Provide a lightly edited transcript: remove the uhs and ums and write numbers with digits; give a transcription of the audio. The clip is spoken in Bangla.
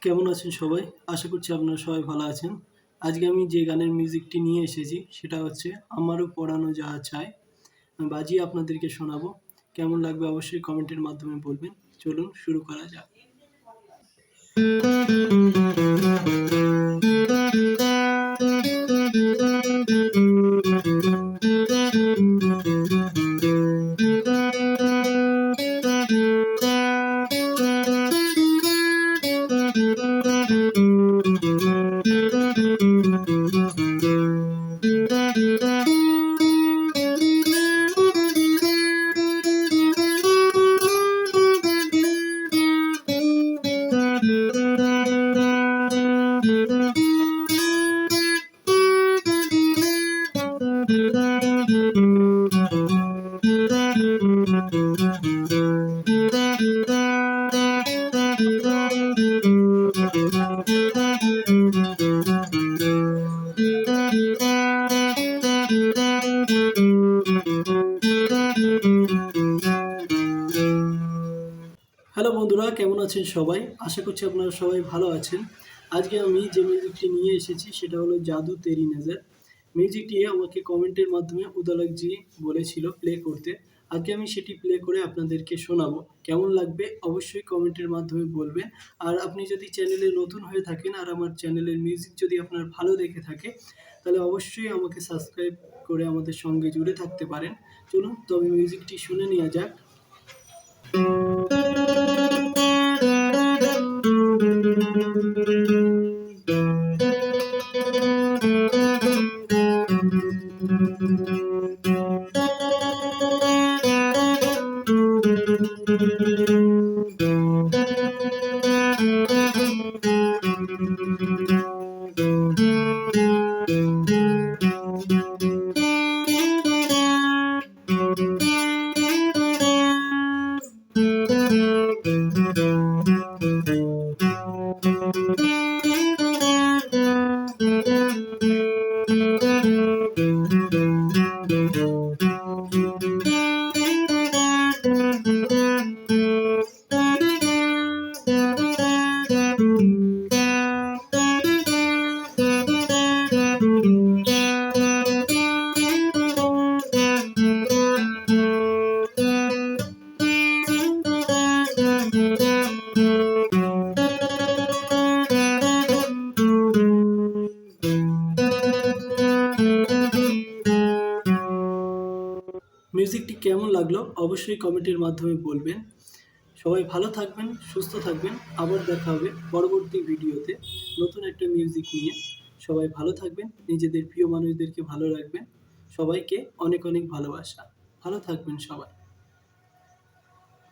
কেমন আছেন সবাই? আশা করছি আপনারা সবাই ভালো আছেন। আজকে আমি যে গানের মিউজিকটি নিয়ে এসেছি সেটা হচ্ছে আমারও পরানো যা চায়। আমি বাজিয়ে আপনাদেরকে শোনাবো। কেমন লাগবে অবশ্যই কমেন্টের মাধ্যমে বলবেন। চলুন শুরু করা যাক। হ্যালো বন্ধুরা, কেমন আছেন সবাই? আশা করছি আপনারা সবাই ভালো আছেন। আজকে আমি যে মিউজিকটি নিয়ে এসেছি সেটা হলো জাদু তেরি নজর। মিউজিকটি আমাকে কমেন্টের মাধ্যমে উদালকজি বলেছিল প্লে করতে। আজকে আমি সেটি প্লে করে আপনাদেরকে শোনাবো। কেমন লাগবে অবশ্যই কমেন্টের মাধ্যমে বলবেন। আর আপনি যদি চ্যানেলে নতুন হয়ে থাকেন আর আমার চ্যানেলের মিউজিক যদি আপনার ভালো লেগে থাকে তাহলে অবশ্যই আমাকে সাবস্ক্রাইব করে আমাদের সঙ্গে জুড়ে থাকতে পারেন। চলুন তবে মিউজিকটি শুনে নেওয়া যাক। মিউজিকটি কেমন লাগলো অবশ্যই কমেন্টের মাধ্যমে বলবেন। সবাই ভালো থাকবেন, সুস্থ থাকবেন। আবার দেখা হবে পরবর্তী ভিডিওতে নতুন একটা মিউজিক নিয়ে। সবাই ভালো থাকবেন, নিজেদের প্রিয় মানুষদেরকে ভালো রাখবেন। সবাইকে অনেক অনেক ভালোবাসা। ভালো থাকবেন সবাই।